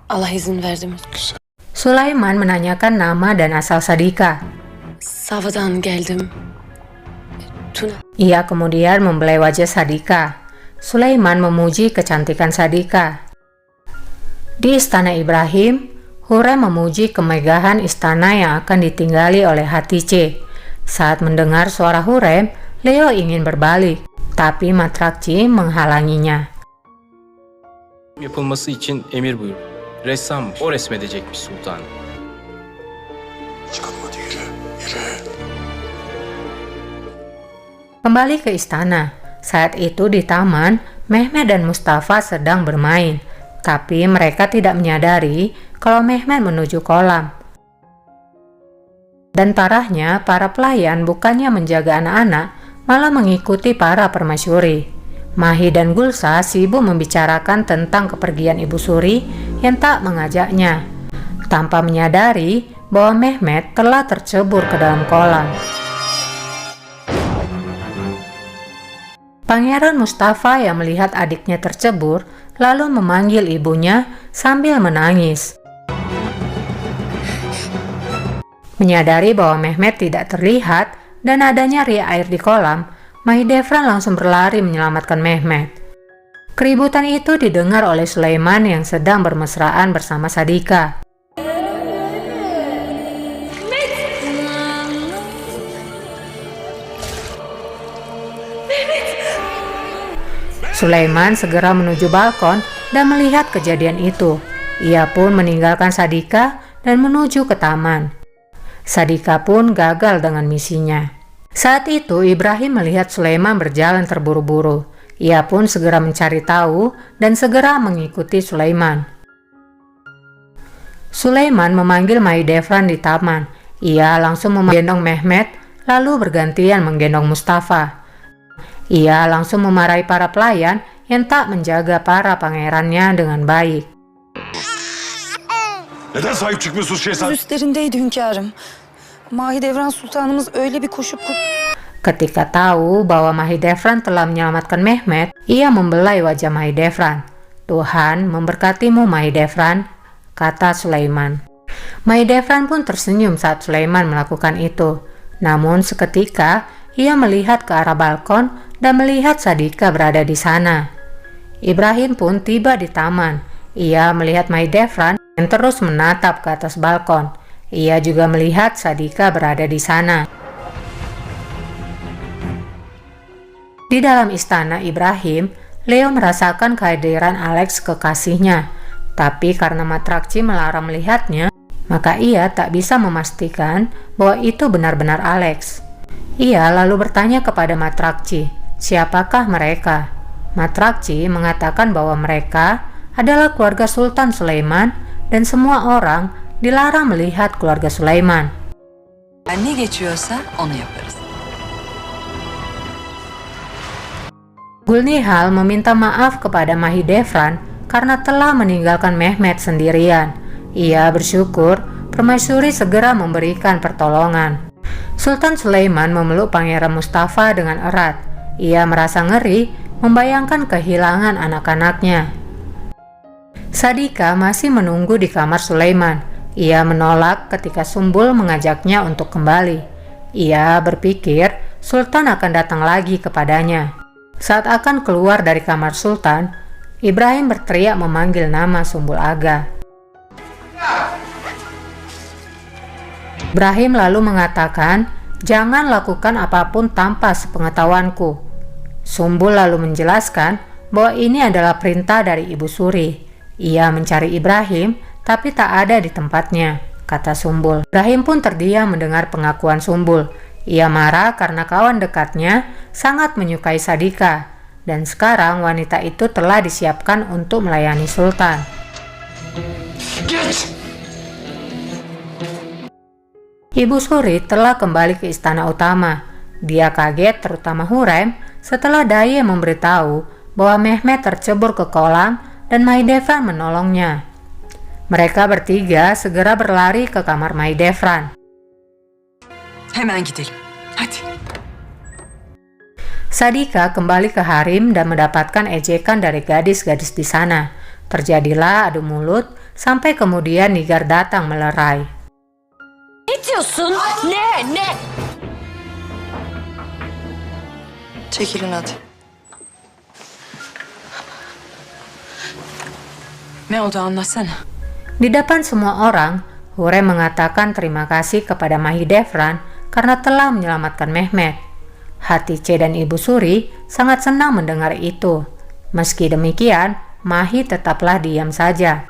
Allah izin verdi mi? Sulaiman menanyakan nama dan asal Sadika. Sava'dan geldim. Tuna. Ia kemudian membelai wajah Sadika. Sulaiman memuji kecantikan Sadika. Di istana Ibrahim, Hurem memuji kemegahan istana yang akan ditinggali oleh Hatice. Saat mendengar suara Hurem, Leo ingin berbalik, tapi Matrakci menghalanginya. Yapılması için emir buyur. Ressam o resmedecekmiş sultan. Çıkalım hadi yürü, yürü. Kembali ke istana. Saat itu di taman, Mehmet dan Mustafa sedang bermain. Tapi mereka tidak menyadari kalau Mehmet menuju kolam. Dan parahnya, para pelayan bukannya menjaga anak-anak, malah mengikuti para permaisuri. Mahi dan Gulsa sibuk membicarakan tentang kepergian Ibu Suri yang tak mengajaknya, tanpa menyadari bahwa Mehmet telah tercebur ke dalam kolam. Pangeran Mustafa yang melihat adiknya tercebur, lalu memanggil ibunya sambil menangis. Menyadari bahwa Mehmet tidak terlihat dan adanya ria air di kolam, Mahidevran langsung berlari menyelamatkan Mehmet. Keributan itu didengar oleh Sulaiman yang sedang bermesraan bersama Sadika. Sulaiman segera menuju balkon dan melihat kejadian itu. Ia pun meninggalkan Sadika dan menuju ke taman. Sadika pun gagal dengan misinya. Saat itu Ibrahim melihat Sulaiman berjalan terburu-buru. Ia pun segera mencari tahu dan segera mengikuti Sulaiman. Sulaiman memanggil Mahidevran di taman. Ia langsung menggendong Mehmet, lalu bergantian menggendong Mustafa. Ia langsung memarahi para pelayan yang tak menjaga para pangerannya dengan baik. Neden sahip çıkmıyorsunuz şehzadem? Üstlerindeydi hünkârım. Mahidevran Sultanımız öyle bir koşup... Ketika tahu bahwa Mahidevran telah menyelamatkan Mehmet, ia membelai wajah Mahidevran. Tuhan memberkatimu Mahidevran, kata Sulaiman. Mahidevran pun tersenyum saat Sulaiman melakukan itu. Namun seketika ia melihat ke arah balkon dan melihat Sadika berada di sana. Ibrahim pun tiba di taman. Ia melihat Mahidevran yang terus menatap ke atas balkon. Ia juga melihat Sadika berada di sana. Di dalam istana Ibrahim, Leo merasakan kehadiran Alex kekasihnya. Tapi karena Matrakci melarang melihatnya, maka ia tak bisa memastikan bahwa itu benar-benar Alex. Ia lalu bertanya kepada Matrakci, siapakah mereka? Matrakci mengatakan bahwa mereka adalah keluarga Sultan Sulaiman dan semua orang dilarang melihat keluarga Sulaiman. Ne geçiyorsa onu yaparız. Gulnihal meminta maaf kepada Mahidevran karena telah meninggalkan Mehmet sendirian. Ia bersyukur permaisuri segera memberikan pertolongan. Sultan Sulaiman memeluk Pangeran Mustafa dengan erat. Ia merasa ngeri membayangkan kehilangan anak-anaknya. Sadika masih menunggu di kamar Sulaiman. Ia menolak ketika Sumbul mengajaknya untuk kembali. Ia berpikir Sultan akan datang lagi kepadanya. Saat akan keluar dari kamar Sultan, Ibrahim berteriak memanggil nama Sumbul Aga. Ibrahim lalu mengatakan, "Jangan lakukan apapun tanpa sepengetahuanku." Sumbul lalu menjelaskan bahwa ini adalah perintah dari Ibu Suri. Ia mencari Ibrahim, tapi tak ada di tempatnya, kata Sumbul. Ibrahim pun terdiam mendengar pengakuan Sumbul. Ia marah karena kawan dekatnya sangat menyukai Sadika, dan sekarang wanita itu telah disiapkan untuk melayani Sultan. Ibu Suri telah kembali ke istana utama. Dia kaget, terutama Hurem, setelah Daye memberitahu bahwa Mehmet tercebur ke kolam dan Mahidevran menolongnya. Mereka bertiga segera berlari ke kamar Mahidevran. Hemen gidelim. Hadi. Sadika kembali ke harem dan mendapatkan ejekan dari gadis-gadis di sana. Terjadilah adu mulut sampai kemudian Nigar datang melerai. Çekilin hadi. Ne oldu anlatsana. Di depan semua orang, Hurrem mengatakan terima kasih kepada Mahidevran karena telah menyelamatkan Mehmet. Hatice dan Ibu Suri sangat senang mendengar itu. Meski demikian, Mahi tetaplah diam saja.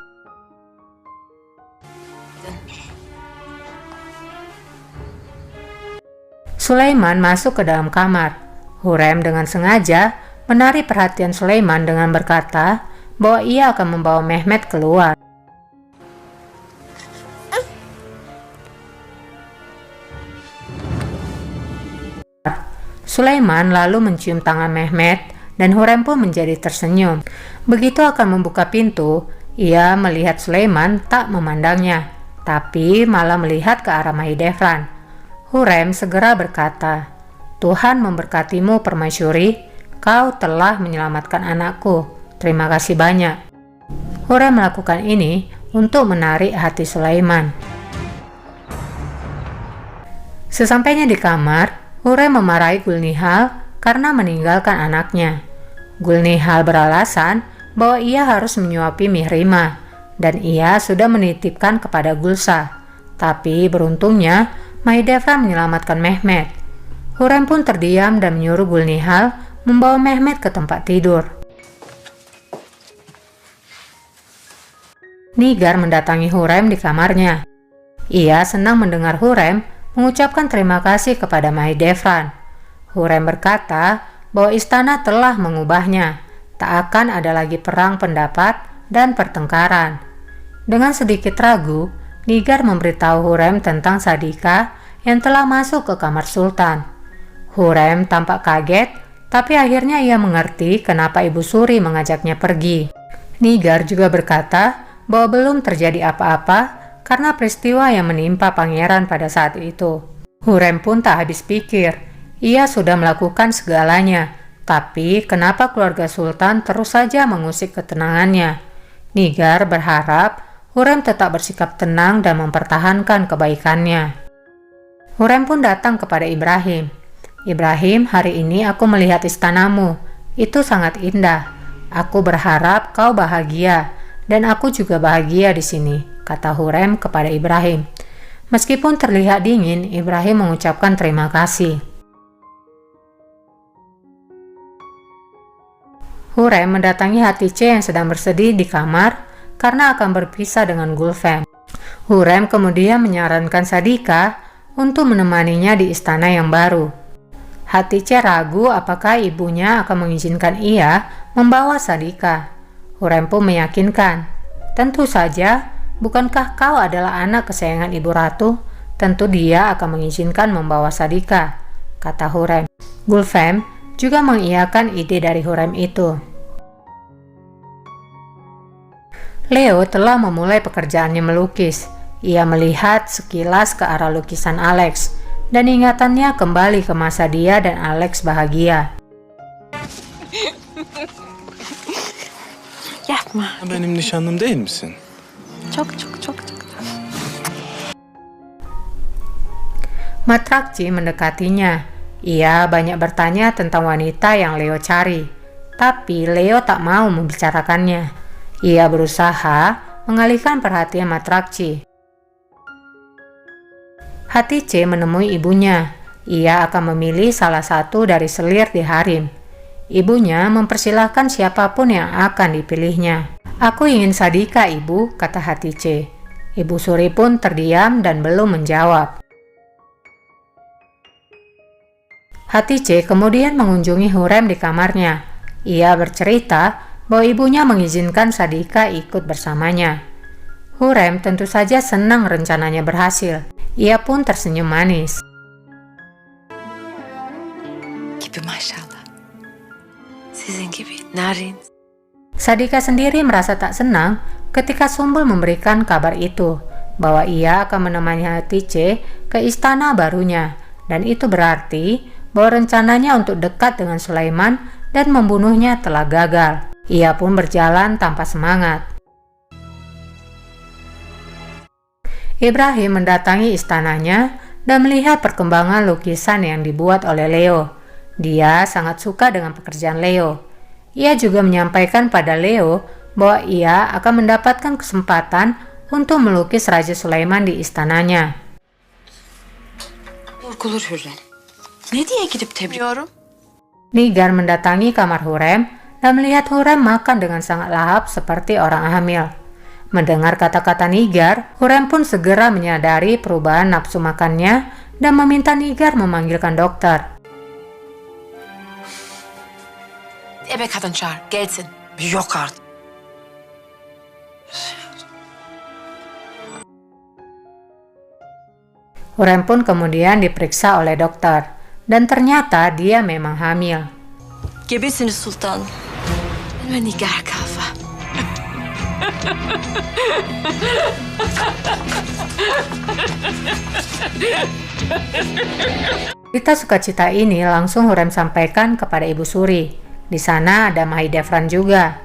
Sulaiman masuk ke dalam kamar. Hurrem dengan sengaja menarik perhatian Sulaiman dengan berkata bahwa ia akan membawa Mehmet keluar. Sulaiman lalu mencium tangan Mehmet dan Hurrem pun menjadi tersenyum. Begitu akan membuka pintu, ia melihat Sulaiman tak memandangnya, tapi malah melihat ke arah Mahidevran. Hurrem segera berkata, "Tuhan memberkatimu Permaisuri, kau telah menyelamatkan anakku. Terima kasih banyak." Hurrem melakukan ini untuk menarik hati Sulaiman. Sesampainya di kamar, Hurrem memarahi Gulnihal karena meninggalkan anaknya. Gulnihal beralasan bahwa ia harus menyuapi Mihrima dan ia sudah menitipkan kepada Gulsa. Tapi beruntungnya Mahidevran menyelamatkan Mehmet. Hurrem pun terdiam dan menyuruh Gulnihal membawa Mehmet ke tempat tidur. Nigar mendatangi Hurrem di kamarnya. Ia senang mendengar Hurrem mengucapkan terima kasih kepada Mahidevran. Hurrem berkata bahwa istana telah mengubahnya, tak akan ada lagi perang pendapat dan pertengkaran. Dengan sedikit ragu, Nigar memberitahu Hurrem tentang Sadika yang telah masuk ke kamar Sultan. Hurrem tampak kaget, tapi akhirnya ia mengerti kenapa Ibu Suri mengajaknya pergi. Nigar juga berkata bahwa belum terjadi apa-apa karena peristiwa yang menimpa pangeran pada saat itu. Hurrem pun tak habis pikir, ia sudah melakukan segalanya, tapi kenapa keluarga Sultan terus saja mengusik ketenangannya? Nigar berharap Hurrem tetap bersikap tenang dan mempertahankan kebaikannya. Hurrem pun datang kepada Ibrahim. "Ibrahim, hari ini aku melihat istanamu. Itu sangat indah. Aku berharap kau bahagia, dan aku juga bahagia di sini," kata Hurrem kepada Ibrahim. Meskipun terlihat dingin, Ibrahim mengucapkan terima kasih. Hurrem mendatangi Hatice yang sedang bersedih di kamar karena akan berpisah dengan Gulfem. Hurrem kemudian menyarankan Sadika untuk menemaninya di istana yang baru. Hatice ragu apakah ibunya akan mengizinkan ia membawa Sadika. Hurrem pun meyakinkan, "Tentu saja, bukankah kau adalah anak kesayangan Ibu Ratu? Tentu dia akan mengizinkan membawa Sadika," kata Hurrem. Gulfem juga mengiyakan ide dari Hurrem itu. Leo telah memulai pekerjaannya melukis. Ia melihat sekilas ke arah lukisan Alex, dan ingatannya kembali ke masa dia dan Alex bahagia. Yapma. Benim nişanlım değil misin? Çok. Matrakci mendekatinya. Ia banyak bertanya tentang wanita yang Leo cari, tapi Leo tak mau membicarakannya. Ia berusaha mengalihkan perhatian Matrakci. Hatice menemui ibunya. Ia akan memilih salah satu dari selir di harem. Ibunya mempersilahkan siapapun yang akan dipilihnya. "Aku ingin Sadika, Ibu," kata Hatice. Ibu Suri pun terdiam dan belum menjawab. Hatice kemudian mengunjungi Hurrem di kamarnya. Ia bercerita bahwa ibunya mengizinkan Sadika ikut bersamanya. Hurrem tentu saja senang rencananya berhasil. Ia pun tersenyum manis. Gibi maşallah. Sizin gibi narin. Sadika sendiri merasa tak senang ketika Sumbul memberikan kabar itu, bahwa ia akan menemani Hatice ke istana barunya, dan itu berarti bahwa rencananya untuk dekat dengan Sulaiman dan membunuhnya telah gagal. Ia pun berjalan tanpa semangat. Ibrahim mendatangi istananya dan melihat perkembangan lukisan yang dibuat oleh Leo. Dia sangat suka dengan pekerjaan Leo. Ia juga menyampaikan pada Leo bahwa ia akan mendapatkan kesempatan untuk melukis Raja Sulaiman di istananya. Korkulur Hürrem. Ne diye gidip tebriyorum? Nigar mendatangi kamar Hurrem dan melihat Hurrem makan dengan sangat lahap seperti orang hamil. Mendengar kata-kata Nigar, Hurrem pun segera menyadari perubahan nafsu makannya dan meminta Nigar memanggilkan dokter. Ebe kadın çağır, gelsin. Yok artık. Hurrem pun kemudian diperiksa oleh dokter dan ternyata dia memang hamil. Gebesiniz sultanım. Ben ve Nigar kafa. Berita sukacita ini langsung Hurrem sampaikan kepada Ibu Suri. Di sana ada Mahidevran juga.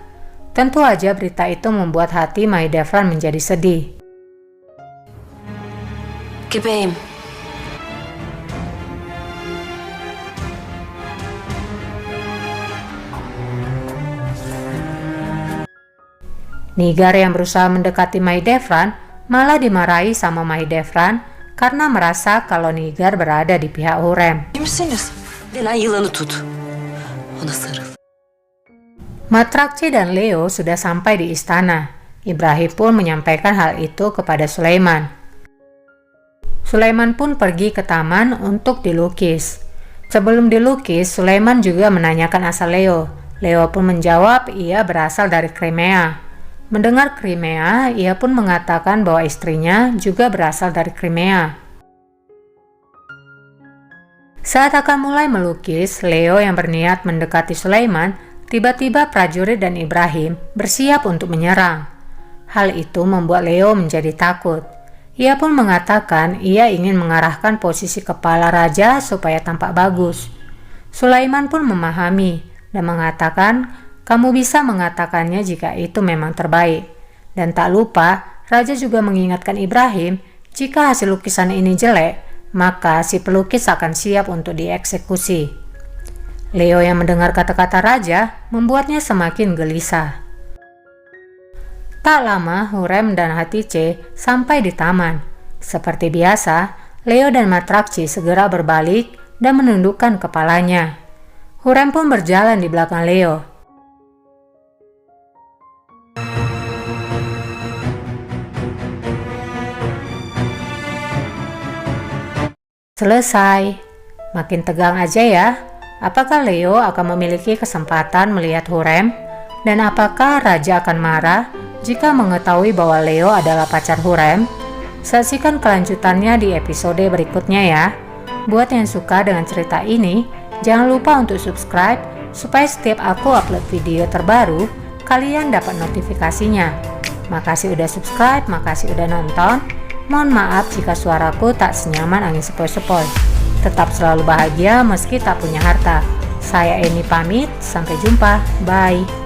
Tentu aja berita itu membuat hati Mahidevran menjadi sedih. Gebeyim. Nigar yang berusaha mendekati Mahidevran malah dimarahi sama Mahidevran karena merasa kalau Nigar berada di pihak Hurrem. İyi misiniz? Denen yılanı tut. Ona sarıl. Matrakci dan Leo sudah sampai di istana. Ibrahim pun menyampaikan hal itu kepada Sulaiman. Sulaiman pun pergi ke taman untuk dilukis. Sebelum dilukis, Sulaiman juga menanyakan asal Leo. Leo pun menjawab ia berasal dari Crimea. Mendengar Crimea, ia pun mengatakan bahwa istrinya juga berasal dari Crimea. Saat akan mulai melukis, Leo yang berniat mendekati Sulaiman, tiba-tiba prajurit dan Ibrahim bersiap untuk menyerang. Hal itu membuat Leo menjadi takut. Ia pun mengatakan ia ingin mengarahkan posisi kepala raja supaya tampak bagus. Sulaiman pun memahami dan mengatakan, kamu bisa mengatakannya jika itu memang terbaik. Dan tak lupa, raja juga mengingatkan Ibrahim, jika hasil lukisan ini jelek, maka si pelukis akan siap untuk dieksekusi. Leo yang mendengar kata-kata raja membuatnya semakin gelisah. Tak lama, Hurrem dan Hatice sampai di taman. Seperti biasa, Leo dan Matrakci segera berbalik dan menundukkan kepalanya. Hurrem pun berjalan di belakang Leo. Selesai. Makin tegang aja ya. Apakah Leo akan memiliki kesempatan melihat Hurrem? Dan apakah raja akan marah jika mengetahui bahwa Leo adalah pacar Hurrem? Saksikan kelanjutannya di episode berikutnya ya. Buat yang suka dengan cerita ini, jangan lupa untuk subscribe supaya setiap aku upload video terbaru, kalian dapat notifikasinya. Makasih udah subscribe, makasih udah nonton. Mohon maaf jika suaraku tak senyaman angin sepoi-sepoi. Tetap selalu bahagia meski tak punya harta. Saya Eni pamit, sampai jumpa, bye.